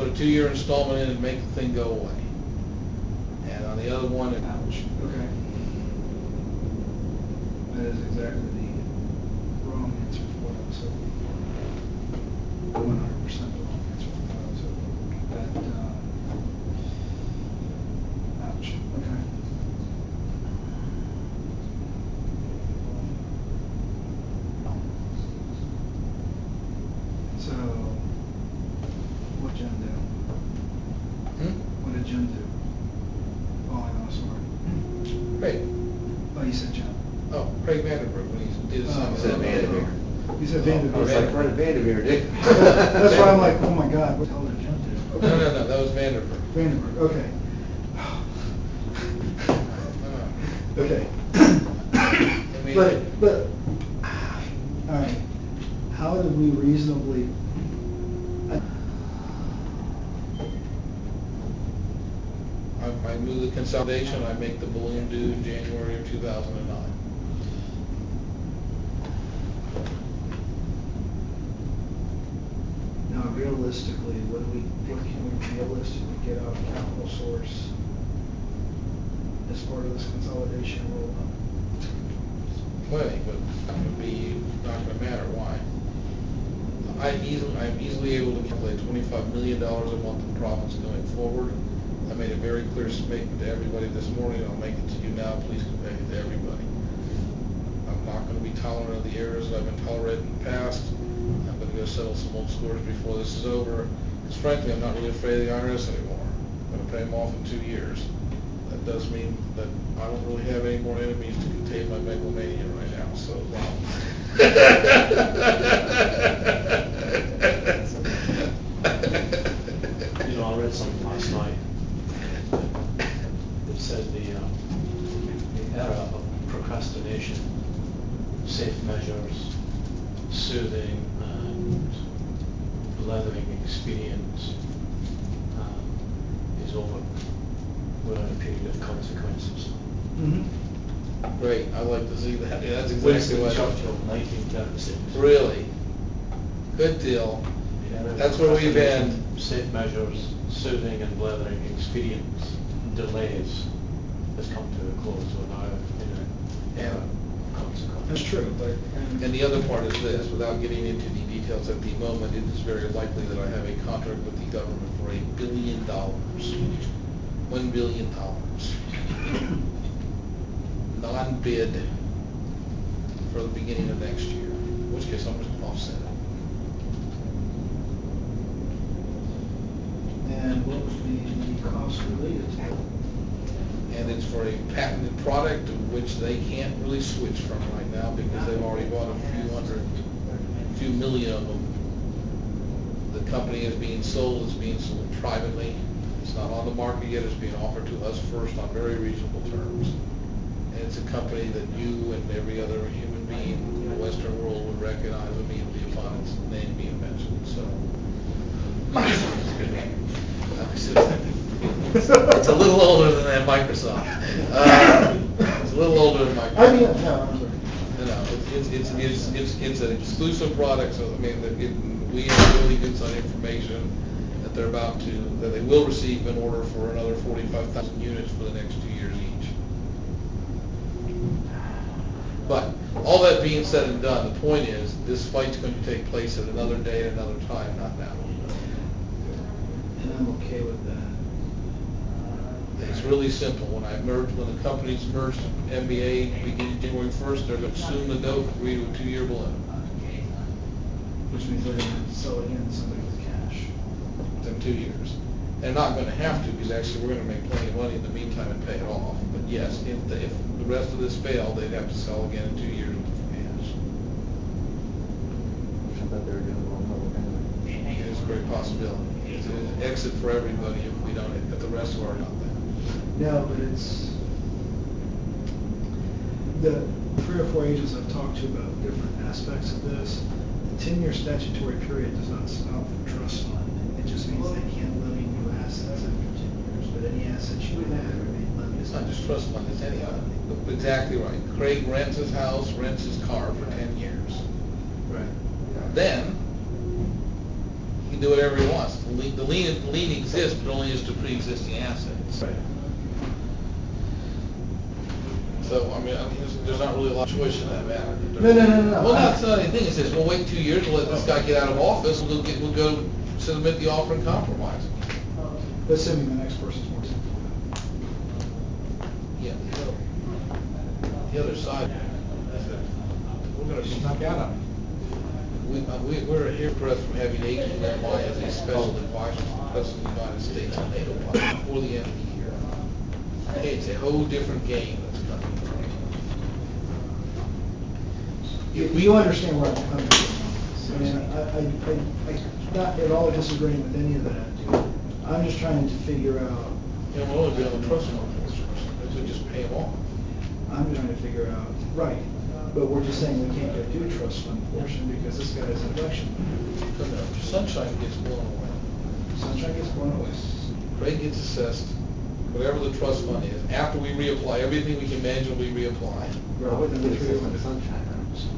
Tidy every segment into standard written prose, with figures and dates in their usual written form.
a 2-year installment in and make the thing go away. And on the other one, Ouch. Okay. That is exactly the wrong answer for what I was hoping for. 100% the wrong answer for what I was hoping for. Ouch. Okay. So, what Jim do? What did Jim do? Falling on a sword. Craig. Oh, you said Jim. Oh, Craig Vanderberg, when he did his Oh, assignment. said Vanderbeer. You said I Vanderbilt. was like, what did Vanderbeer do? That's why I'm like, oh my God, what the hell did Jim do? No, that was Vanderberg. Vandenberg, okay. Okay. I mean, But, all right, how did we reasonably? I move the consolidation, I make the balloon due in January of 2009. Now, realistically, what can we realistically get out of capital source as part of this consolidation roll-up? Plenty, but it would be not going to matter. Why? I'm easily able to calculate $25 million a month in profits going forward. I made a very clear statement to everybody this morning. I'll make it to you now. Please convey it to everybody. I'm not going to be tolerant of the errors that I've been tolerated in the past. I'm going to go settle some old scores before this is over. Because frankly, I'm not really afraid of the IRS anymore. I'm going to pay them off in 2 years. That does mean that I don't really have any more enemies to contain my megalomania right now. So, wow. You know, I read something last night that said the era of procrastination, safe measures, soothing and blethering experience is over. We're in a period of consequences. Mm-hmm. Great, I like to see that. Yeah, that's Winston exactly what. Churchill, 1936. Really? Good deal. That's where we've been. Safe measures, soothing and blethering experience, delays has come to a close. We're now in an era of consequences. That's true, but. And the other part is this, without getting into the details at the moment, it is very likely that I have a contract with the government for $1 billion. $1 billion. Non-bid for the beginning of next year, in which case I'm just going to offset it. And what would be the cost related to it? And it's for a patented product of which they can't really switch from right now because they've already bought a few million of them. The company is being sold, it's being sold privately. It's not on the market yet, it's being offered to us first on very reasonable terms. And it's a company that you and every other human being in the Western world would recognize immediately upon its name being mentioned, so. It's a little older than that Microsoft. It's a little older than Microsoft. I mean, no, I'm sorry. No, it's an exclusive product, so I mean, we have really good inside information that they're about to, that they will receive an order for another 45,000 units for the next 2 years each. But all that being said and done, the point is, this fight's going to take place at another day, at another time, not now. And I'm okay with that. It's really simple. When the companies merged MBA beginning January 1st, they're going to assume the note, agree to a 2-year balloon. Which means they're going to sell again to somebody with cash. In 2 years. They're not going to have to, because actually we're going to make plenty of money in the meantime and pay it off. But yes, if the rest of this failed, they'd have to sell again in 2 years with cash. I thought they were doing one public anyway. It's a great possibility. It's an exit for everybody if we don't, if the rest of our not that. No, but it's, the 3 or 4 agents I've talked to about different aspects of this, the 10-year statutory period does not stop the trust fund. It just means they can't levy new assets after 10 years, but any assets you have remain levied. It's not just trust fund, it's any other. Exactly right. Craig rents his house, rents his car for 10 years. Right. Then, he can do whatever he wants. The lien exists, but only as to pre-existing assets. Right. So, I mean, there's not really a lot of choice in that matter. No. Well, that's not anything. It says, we'll wait 2 years to let this guy get out of office, we'll go submit the offer and compromise. Assuming the next person's more suitable. Yeah. The other side, we're gonna Just knock out on we're here pressed from having agent Lamont as a special advisor to the President of the United States on NATO before the end of the year. Hey, it's a whole different game that's coming. You understand where I'm coming from. I mean, I'm not at all disagreeing with any of that. I'm just trying to figure out. You know, we'll only be on the trust fund portion, we just pay them off. I'm trying to figure out, right, but we're just saying we can't go do trust fund portion because this guy's an election. Sunshine gets blown away. Sunshine gets blown away. Craig gets assessed, whatever the trust fund is, after we reapply, everything we can imagine we reapply. Well, what did it say on the sunshine?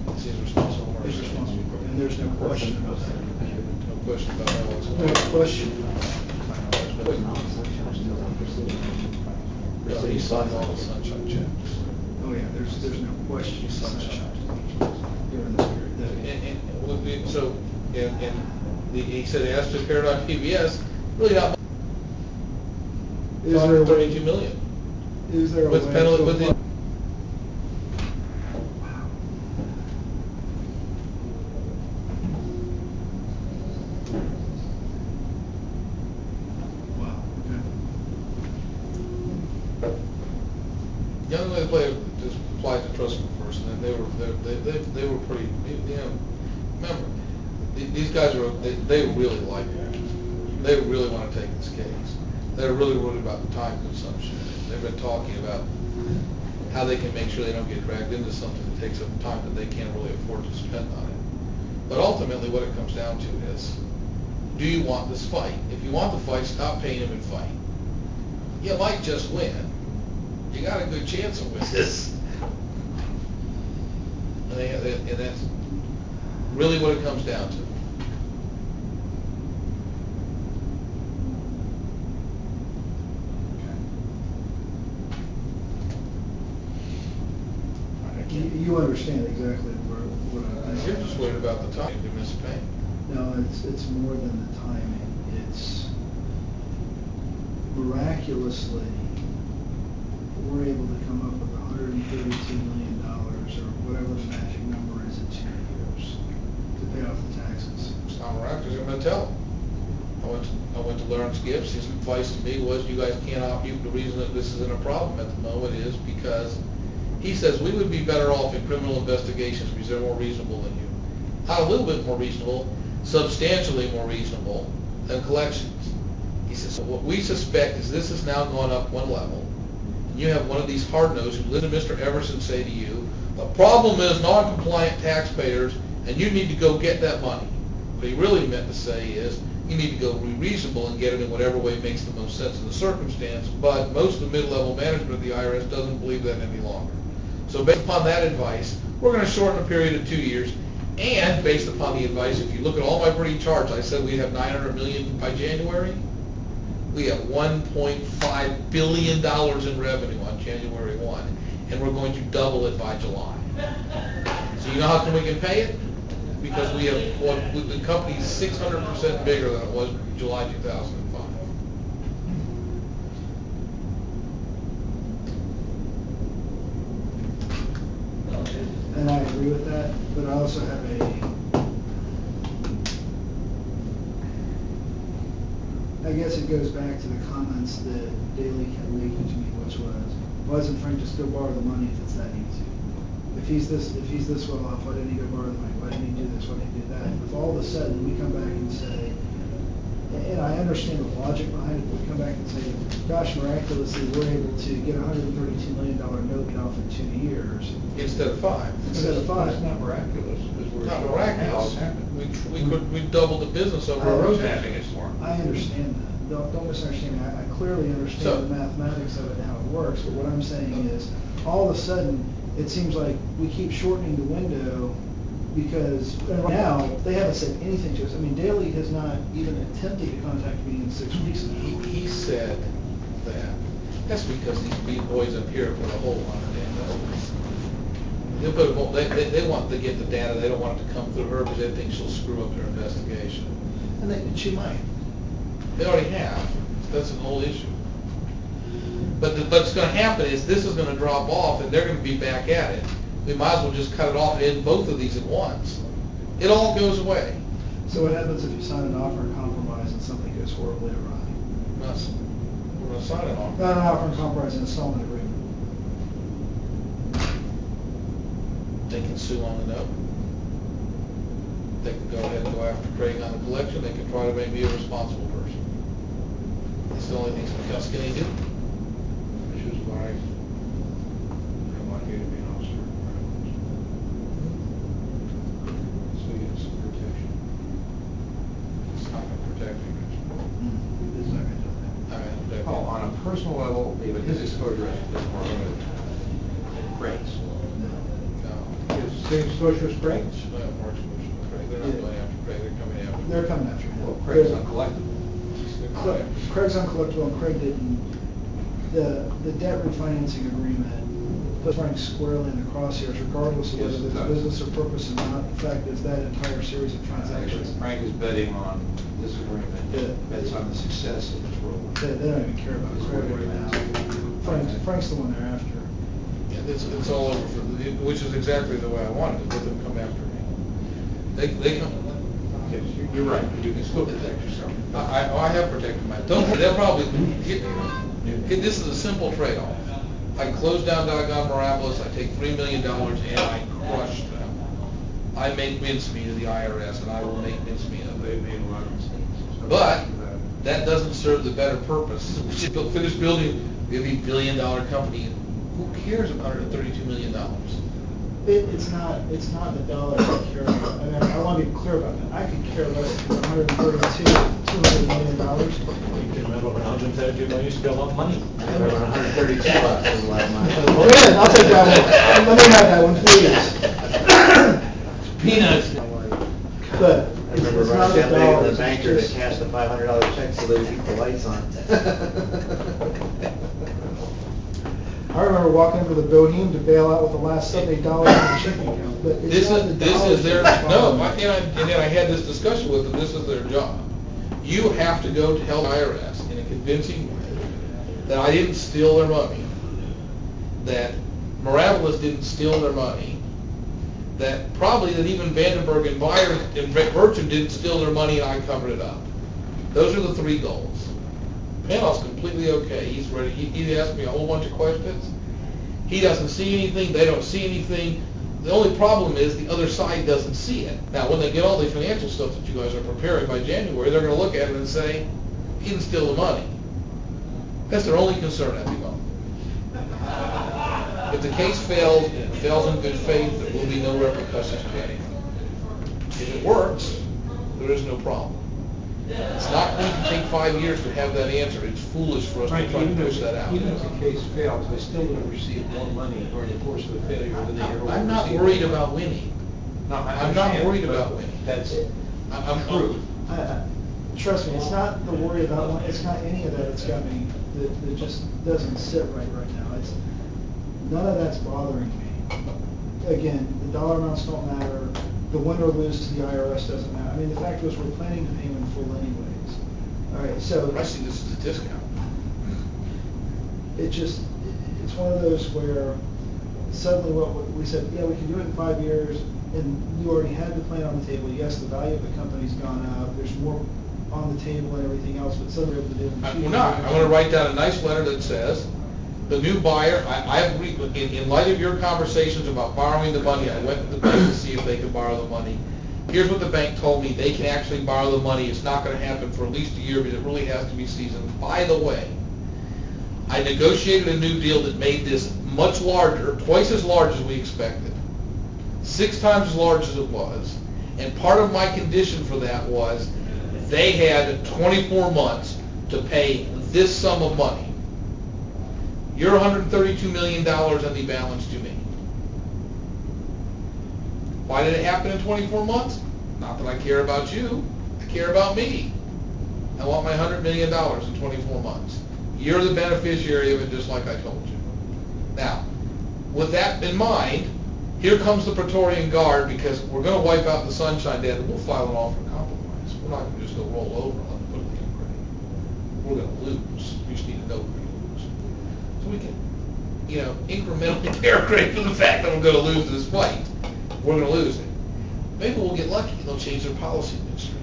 It's his responsibility. He's responsible for it, and there's no question about that. No question about that No whatsoever. question. No, he signed all the sunshine checks. Oh, yeah, there's no question. Sunshine. During this period. He said, he asked to Paradigm PBS, really not. Is there a way- 32 million. Is there a way? With penalty, to with the. apply- Wow, okay. The only way to play it is apply to trust fund first, and then they were pretty, you know, remember, these guys they really like it. They really want to take this case. They're really worried about the time consumption. They've been talking about how they can make sure they don't get dragged into something that takes up time that they can't really afford to spend on it. But ultimately, what it comes down to is, do you want this fight? If you want the fight, stop paying him and fight. You might just win. You got a good chance of winning this. And that's really what it comes down to. You understand exactly what I'm You're just worried about the time you miss paying. No, it's more than the timing. It's miraculously, we're able to come up with $132 million or whatever the magic number is in 2 years to pay off the taxes. It's not miraculous, I'm gonna tell him. I went to Lawrence Gibbs, his advice to me was, you guys can't the reason that this isn't a problem at the moment is because he says we would be better off in criminal investigations because they're more reasonable than you. Not a little bit more reasonable, substantially more reasonable than collections. He says, so what we suspect is this has now gone up one level. You have one of these hard-nosed who listen to Mr. Everson say to you, the problem is non-compliant taxpayers and you need to go get that money. What he really meant to say is, you need to go be reasonable and get it in whatever way makes the most sense in the circumstance, but most of the mid-level management of the IRS doesn't believe that any longer. So based upon that advice, we're going to shorten a period of 2 years, and based upon the advice, if you look at all my pretty charts, I said we'd have $900 million by January. We have $1.5 billion in revenue on January 1, and we're going to double it by July. So you know how come we can pay it? Because we have, the company's 600% bigger than it was July 2005. And I agree with that, but I also have I guess it goes back to the comments that Daley kept making to me, which was, why doesn't Frank just go borrow the money if it's that easy? If he's this well off, why didn't he go borrow the money? Why didn't he do this? Why didn't he do that? If all of a sudden we come back and say, and I understand the logic behind it, but we come back and say, gosh, miraculously we're able to get a $132 million note paid off in 2 years. Instead of 5. Instead of 5. It's not miraculous, because we're. Not miraculous. We doubled the business over a road having it for. I understand that. Don't misunderstand me. I clearly understand So- the mathematics of it and how it works, but what I'm saying is, all of a sudden, it seems like we keep shortening the window Because right now, they haven't said anything to us. I mean, Daley has not even attempted to contact me in 6 weeks now. He said that, that's because these big boys up here put a hole on it, they'll put a hole, they want to get the data, they don't want it to come through her because they think she'll screw up their investigation. And she might. They already have, that's an whole issue. But what's gonna happen is this is gonna drop off and they're gonna be back at it. We might as well just cut it off and end both of these at once. It all goes away. So what happens if you sign an offer and compromise and something goes horribly awry? We're gonna sign it off. Not an offer and compromise, an installment agreement. They can sue on the note. They can go ahead and go after Craig on the collection. They can try to make me a responsible person. That's the only thing Gus can do. Which is why I want you to be an officer. So you get some protection. It's not going to protect me. It's not going to do that. I mean, protect Oh, me. on a personal level, but his exposure is more limited. Craig's. No. His same exposure as Craig's? Well, more exposure to Craig. They're not going after Craig. They're coming after. They're coming after him. Well, Craig's uncollectible. Craig's uncollectible, and Craig didn't. The debt refinancing agreement puts Frank squarely in the crosshairs, regardless of Yes, whether it there's a does. business or purpose or not. The fact is that entire series of transactions, Frank is betting on this Yeah. agreement, bets on the success of this rule. they don't even care about Craig right now. Frank's the one they're after. Yeah, it's all over for which is exactly the way I wanted it. Let them come after me. They come. Yes, you're right, you can still protect yourself. I have protected my. They'll probably. This is a simple trade-off. I close down Doggone Morales. I take $3 million and I crush them. I make mincemeat of the IRS, and I will make mincemeat of They it. made a lot of mistakes. But that doesn't serve the better purpose. We should finish building a $1 billion company. Who cares about $132 million? It's not the dollar I care about. I mean, I want to be clear about that. I could care less for $200 million. You can remember when $132 million used to be a lot of money. There were 132 bucks in the last month. Oh, yeah, I'll take that one. Let me have that one, please. Peanuts. But I remember it's not running the down there dollar. to the banker to cash the $500 check so they would keep the lights on. I remember walking over to the Boheme to bail out with the last $78 in the checking account, but it's not the This dollars is their, that's no, bothering me. and then I had this discussion with them, this is their job. You have to go tell IRS in a convincing way that I didn't steal their money, that Morales didn't steal their money, that probably that even Vandenberg and Byers and Bertram didn't steal their money and I covered it up. Those are the three goals. Panel's completely okay, he's ready, he asked me a whole bunch of questions. He doesn't see anything, they don't see anything. The only problem is the other side doesn't see it. Now, when they get all the financial stuff that you guys are preparing by January, they're gonna look at it and say, he didn't steal the money. That's their only concern at the moment. If the case fails, and it fails in good faith, there will be no repercussions to anything. If it works, there is no problem. It's not going to take 5 years to have that answer. It's foolish for us to try to push that out. Even if the case fails, they still would have received more money during the course of the failure than they ever would have I'm not received. worried about winning. No, I I'm not understand, worried but about winning. That's I'm true. Trust me, it's not the worry about one, it's not any of that that's got me, that just doesn't sit right now. It's, none of that's bothering me. Again, the dollar amounts don't matter, the win or lose to the IRS doesn't matter. I mean, the fact is, we're planning to pay them in full anyways. All right, so. I see this as a discount. It's one of those where suddenly what we said, yeah, we can do it in 5 years, and you already had the plan on the table. Yes, the value of the company's gone up, there's more on the table and everything else, but suddenly we're able to do it in 2 years. We're not. I'm going to write down a nice letter that says, the new buyer, I agree, in light of your conversations about borrowing the money, I went to the bank to see if they could borrow the money. Here's what the bank told me, they can actually borrow the money. It's not going to happen for at least a year, but it really has to be seasoned. By the way, I negotiated a new deal that made this much larger, twice as large as we expected, 6 times as large as it was, and part of my condition for that was they had 24 months to pay this sum of money. You're $132 million on the balance to me. Why did it happen in 24 months? Not that I care about you, I care about me. I want my $100 million in 24 months. You're the beneficiary of it, just like I told you. Now, with that in mind, here comes the Praetorian Guard, because we're going to wipe out the Sunshine Debt, and we'll file an offer of compromise. We're not going to just go roll over on the quickly upgrade. We're going to lose. We just need to know we're going to lose. So we can, incrementally bear credit for the fact that we're going to lose this fight. We're going to lose it. Maybe we'll get lucky and they'll change their policy midstream.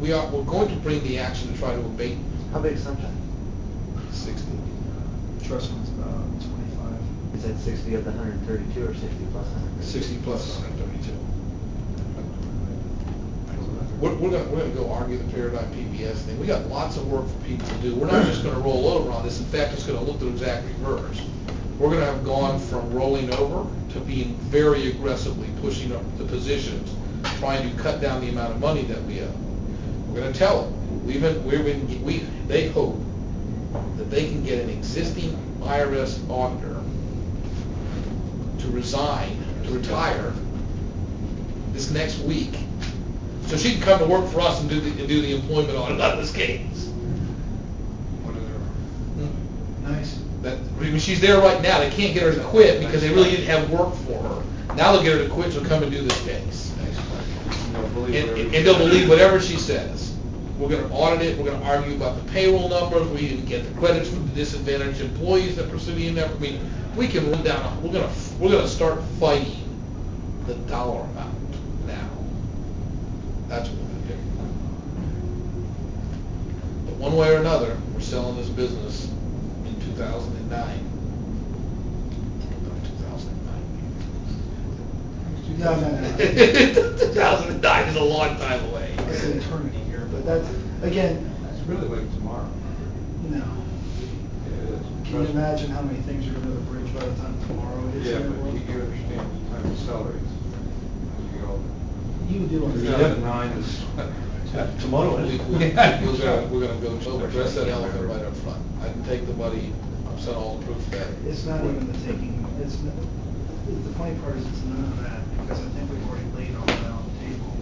We're going to bring the action to try to abate. How big is Sunshine? 60. Trust fund's about 25. Is that 60 of the 132 or 60 plus 132? 60 plus 132. We're going to go argue the Paradigm PBS thing. We got lots of work for people to do. We're not just going to roll over on this. In fact, it's going to look the exact reverse. We're going to have gone from rolling over to being very aggressively pushing up the positions, trying to cut down the amount of money that we owe. We're going to tell them they hope that they can get an existing IRS auditor to retire this next week, so she can come to work for us and do the employment audit on this case. Nice. She's there right now. They can't get her to quit because they really didn't have work for her. Now they'll get her to quit. She'll come and do this case, and they'll believe whatever she says. We're going to audit it. We're going to argue about the payroll numbers. We didn't get the credits from the disadvantaged employees that pursue the network. I mean, we can run down. We're going to start fighting the dollar amount now. That's what we're going to do. But one way or another, we're selling this business in 2009. No. 2009 is a long time away. It's an eternity here, but that's, again. It's really like tomorrow. No. Can you imagine how many things are under the bridge by the time tomorrow is? Yeah, but you understand the time accelerates. You do Yeah, understand. 9 is. Tomorrow We're going to go address that elephant right up front. I can take the money, I've sent all the proof of that. It's not even the taking, the funny part is it's none of that, because I think we've already laid all that on the table.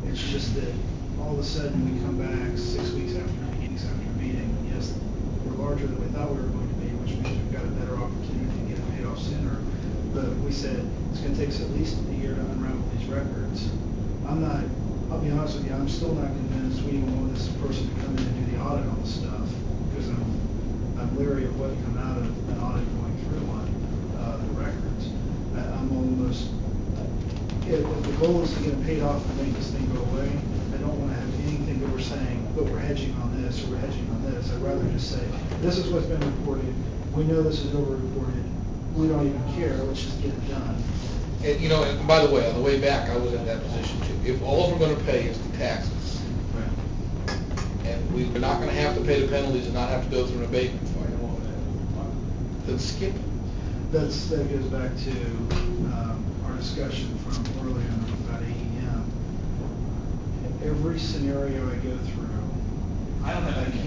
It's just that all of a sudden we come back 6 weeks after meeting, yes, we're larger than we thought we were going to be, which means we've got a better opportunity to get it paid off sooner. But we said, it's going to take us at least a year to unravel these records. I'll be honest with you, I'm still not convinced we even want this person to come in and do the audit on the stuff, because I'm leery of what can come out of an audit going through on the records. I'm almost, if the goal is to get it paid off and make this thing go away, I don't want to have anything that we're saying, but we're hedging on this or we're hedging on this. I'd rather just say, this is what's been reported, we know this is over-reported, we don't even care, let's just get it done. And, and by the way, on the way back, I was in that position too. If all we're going to pay is the taxes, and we're not going to have to pay the penalties and not have to go through an abatement fight, then skip it. That goes back to our discussion from earlier about AEM. Every scenario I go through, I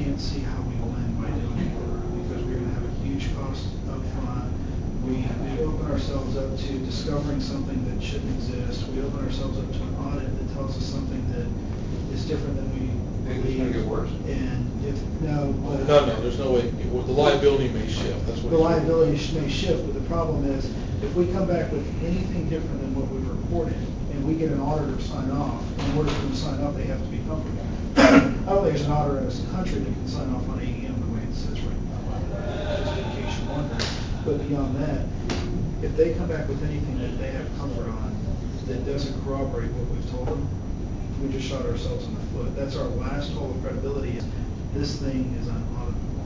can't see how we win by doing it, because we're going to have a huge cost up front. We open ourselves up to discovering something that shouldn't exist. We open ourselves up to an audit that tells us something that is different than we believe. It's going to get worse. And No, there's no way. The liability may shift. That's what the liability may shift, but the problem is, if we come back with anything different than what we reported, and we get an auditor to sign off, in order for them to sign off, they have to be comfortable. I don't think there's an auditor in this country that can sign off on AEM the way it says right now, just in case you wonder. But beyond that, if they come back with anything that they have comfort on that doesn't corroborate what we've told them, we just shot ourselves in the foot. That's our last hole of credibility. This thing is unauditable,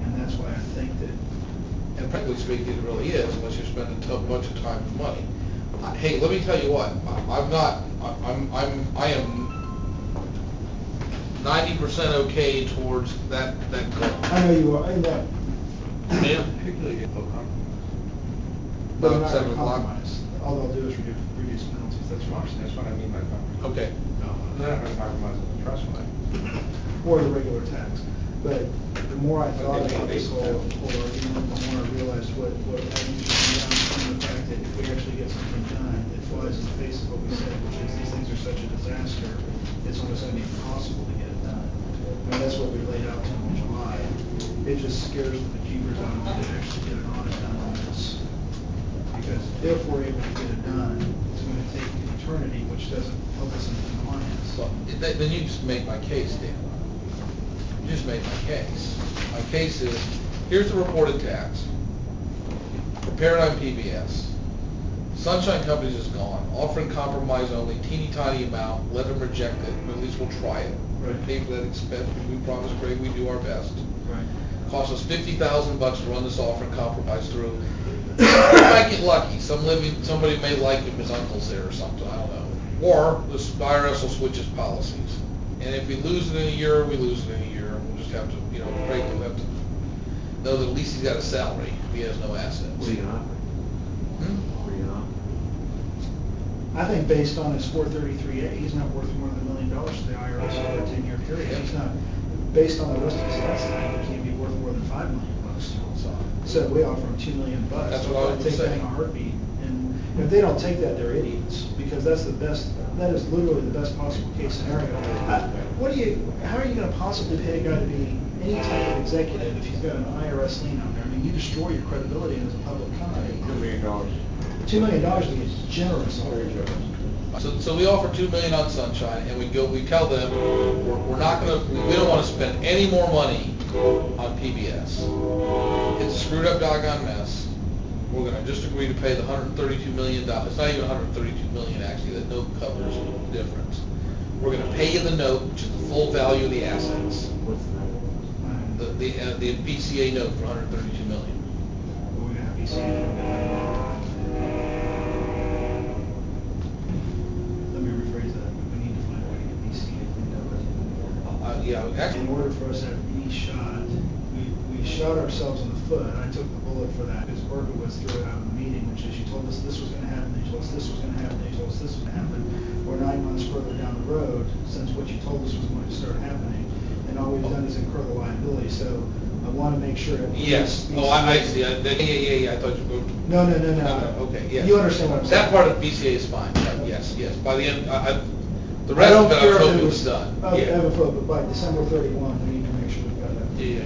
and that's why I think that. And practically speaking, it really is, unless you're spending a bunch of time and money. Hey, let me tell you what. I am 90% okay towards that goal. I know you are. I know. Yeah. Particularly if they'll come. But they're About not 7 going to o'clock. compromise. All they'll do is reduce penalties. That's That's what I mean by compromise. Okay. No, they're not going to compromise on the trust fund. or the regular tax. But the the more I thought about this whole argument, the more I realized what I think should be done, and the fact that if we actually get something done, it flies in the face of what we said, which is these things are such a disaster, it's almost going to be impossible to get it done. I mean, that's what we laid out to them in July. It just scares the bejeebers out of me to actually get an audit done on this. Because if we're able to get it done, it's going to take eternity, which doesn't help us in compliance. Well, then you just make my case, Dan. You just made my case. My case is, here's the reported tax. For Paradigm PBS. Sunshine Companies is gone. Offering compromise only, teeny tiny amount, let them reject it, but at least we'll try it. Right. Pay for that expense, we promise Craig we do our best. Right. Cost us $50,000 to run this offering compromise through. We might get lucky. Somebody may like him, his uncle's there or something, I don't know. Or the IRS will switch its policies. And if we lose it in a year, we lose it in a year. We'll just have to, Craig will have to know that at least he's got a salary if he has no assets. What are you gonna offer? What are you gonna offer? I think based on his 433A, he's not worth more than $1 million to the IRS over a 10-year period. He's not, based on the list of his assets, he can't be worth more than $5 million. So we offer him $2 million. That's what I would take that say. in a heartbeat. And if they don't take that, they're idiots, because that's the best. That is literally the best possible case scenario. How are you going to possibly pay a guy to be any type of executive if he's got an IRS lien out there? I mean, you destroy your credibility as a public company. $2 million. $2 million is generous. So we offer $2 million on Sunshine, and we tell them we don't want to spend any more money on PBS. It's a screwed up doggone mess. We're going to just agree to pay the $132 million. It's not even $132 million actually. That note covers the difference. We're going to pay you the note, which is the full value of the assets. What's that? The BCA note for $132 million. We're going to have BCA. Let me rephrase that. We need to find a way to get BCA cleaned up. Actually, In order for us to have any shot, we shot ourselves in the foot, and I took the bullet for that, because Berkowitz threw it out in the meeting, which is, you told us this was going to happen, you told us this was going to happen, you told us this was going to happen. We're 9 months further down the road since what you told us was going to start happening, and all we've done is incur the liability, so I want to make sure that. yes. Oh, I see. Yeah. I thought you were. No. Okay, yes. You understand what I'm saying? That part of BCA is fine. Right, yes. By the end, the rest of it, I was hoping it was done. Okay, I have a vote, but by December 31, we need to make sure we've got that. Yeah.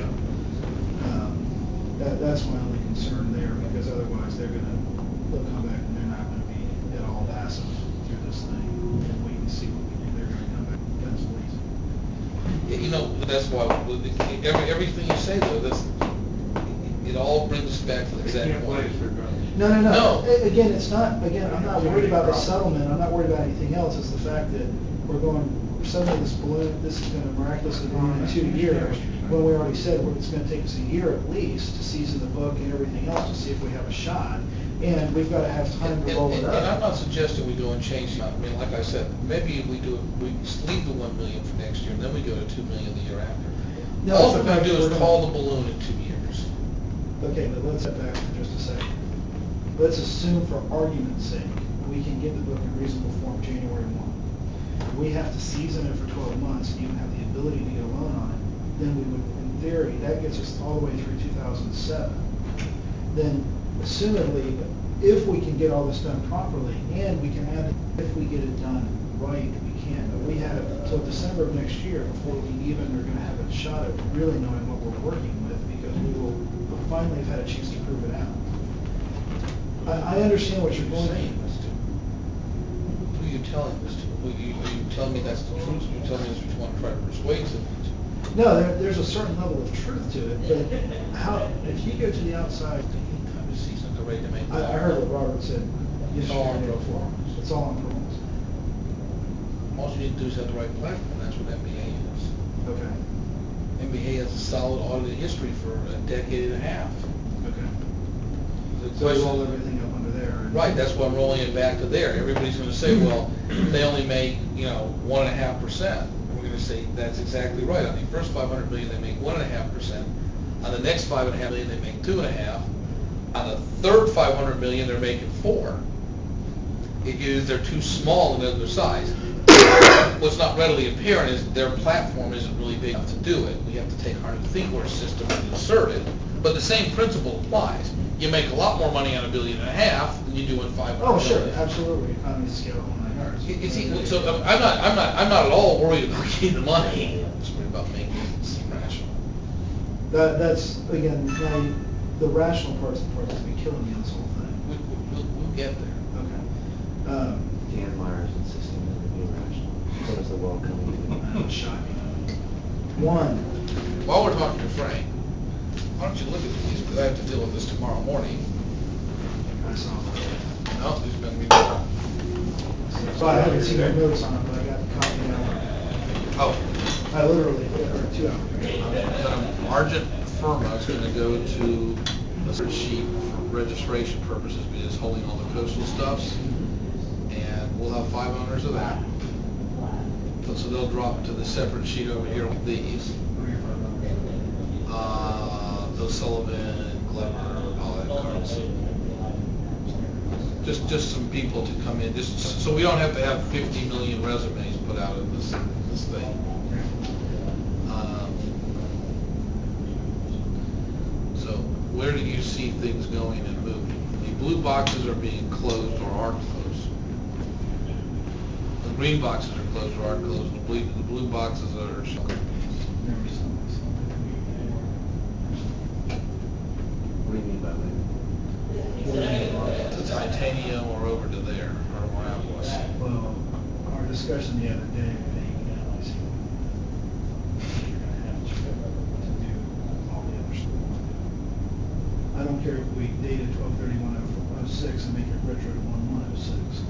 That's my only concern there, because otherwise they'll come back and they're not going to be at all passive through this thing. And we can see what we do. They're going to come back guns blazing. Yeah, that's why everything you say though, it all brings us back to the exact point. No. No. Again, it's not. Again, I'm not worried about the settlement. I'm not worried about anything else. It's the fact that we're going suddenly this balloon. This is going to miraculously go on in 2 years. When we already said it's going to take us a year at least to season the book and everything else to see if we have a shot, and we've got to have time to roll it up. And I'm not suggesting we go and change. I mean, like I said, maybe we leave the $1 million for next year, and then we go to $2 million the year after. No, All we're going to do we're is gonna- call the balloon in 2 years. Okay, but let's step back for just a second. Let's assume, for argument's sake, we can get the book in reasonable form January 1. We have to season it for 12 months and even have the ability to get a loan on it. Then we would, in theory, that gets us all the way through 2007. Then, assumedly, if we can get all this done properly, and we can add, if we get it done right, we can. But we have until December of next year before we even are going to have a shot at really knowing what we're working with, because we will finally have had a chance to prove it out. I understand what you're Saying saying. this to? Who are you telling this to? Are you telling me that's the truth? Are you telling me this what you want to try to persuade someone to? No, there's a certain level of truth to it, but how, if you go to the outside, Time to season the rate to make. I heard what Robert said. It's all on pro forma. It's all on performance. All you need to do is have the right platform. That's what MBA is. Okay. MBA has a solid audited history for a decade and a half. Okay. The So we question- roll everything up under there. and- Right, that's why I'm rolling it back to there. Everybody's going to say, well, they only make, 1.5%. And we're going to say, that's exactly right. On the first $500 million, they make 1.5%. On the next $5.5 million, they make 2.5%. On the third $500 million, they're making 4%. It is they're too small in their size. what's not readily apparent is their platform isn't really big enough to do it. We have to take our new ThinkWorks system and insert it, but the same principle applies. You make a lot more money on $1.5 billion than you do in 500 Oh, sure, million. absolutely, economies of scale, whole nine yards. You see, so I'm not at all worried about getting the money. I'm just worried about making it rational. That's, again, now, the rational part's the part that's been killing me in this whole thing. We'll get there. Okay. Dan Myers insisting that it be rational. So is the world coming to That was shocking. One, While we're talking to Frank, why don't you look at these, because I have to deal with this tomorrow morning. I saw that. No, these are gonna be done. So I haven't seen your notes on it, but I got a copy now. Oh. I literally, or 2 hours. Argent Firma is gonna go to a spreadsheet for registration purposes, because it's holding all the coastal stuffs. And we'll have 5 owners of that. So they'll drop it to the separate sheet over here with these. Sullivan, Glover, all that cards. Just some people to come in, just so we don't have to have 50 million resumes put out in this thing. So where do you see things going and moving? The blue boxes are being closed or are closed. The green boxes are closed or are closed. The blue boxes are shut. What do you mean by that? To Titanium or over to there, or where I was. Well, our discussion the other day, you're gonna have to do all the other stuff. I don't care if we date it 12/31/06 and make it retro to 1/1/06,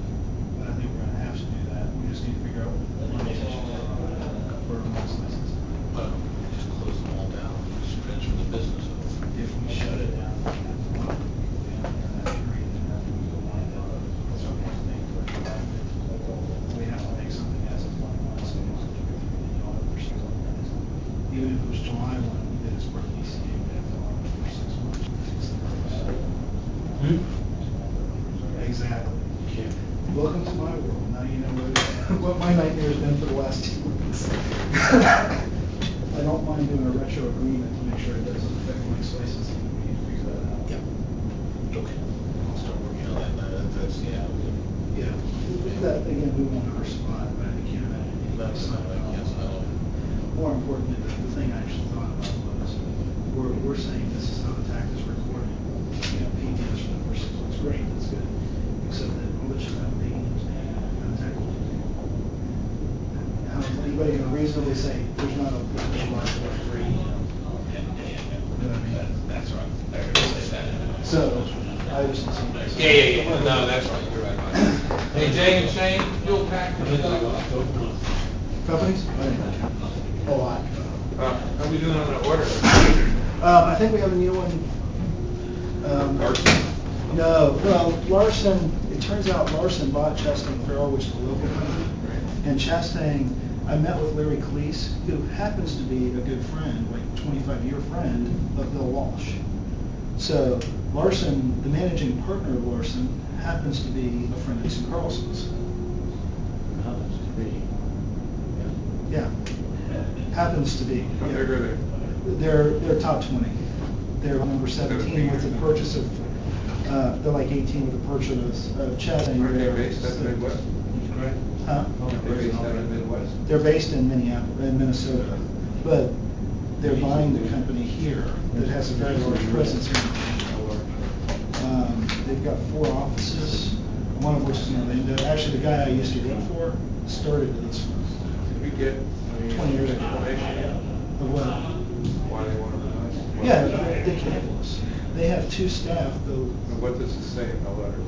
but I think we're gonna have to do that. We just need to figure out what the money is for a month's license. Just close them all down, just transfer the business over. If we shut it down, we have to lock it down in that period, and then we go wind up. We have to make something as of 1/1, so we don't have to pursue it. Even if it was July 1, we did it for DCA, we have to lock it for 6 months. Exactly. Welcome to my world. Now you know what my nightmare has been for the last 2 weeks. I don't mind doing a retro agreement to make sure it doesn't affect my licensing. We need to figure that out. Yeah. Okay. I'll start working on that. That's, yeah. Yeah. That, again, we won't ever survive, but I can't imagine. That's not, I guess, I don't. More importantly, the thing I actually thought about was, we're saying this is not a tax recording. PDS for the first 6 months, great, that's good. Except that all that should have been tax. How is anybody going to reasonably say there's not a line for free? You know what I mean? That's right. I heard you say that. So, I just. Yeah. No, that's right. You're right. Hey, Jay and Shane, fuel pack. Companies? A lot. How we doing on the order? I think we have a new one. Larson? No, well, Larson, it turns out Larson bought Chastang Farrell, which is a local company. And Chastang, I met with Larry Cleese, who happens to be a good friend, like 25-year friend of Bill Walsh. So Larson, the managing partner of Larson, happens to be a friend of Sue Carlson's. Oh, that's pretty. Yeah, happens to be. How yeah. big are they? They're top 20. They're number 17 with the purchase of, they're like 18 with the purchase of Chastang. Aren't they based at the Midwest? Huh? They're based out of the Midwest? They're based in Minnesota, but they're buying the company here that has a very large presence here. They've got 4 offices, one of which is in Orlando. Actually, the guy I used to work for started this Did we get 20 years ago. explanation Of what? why they want to buy us? Yeah, they came to us. They have 2 staff, though. And what does it say in the letter?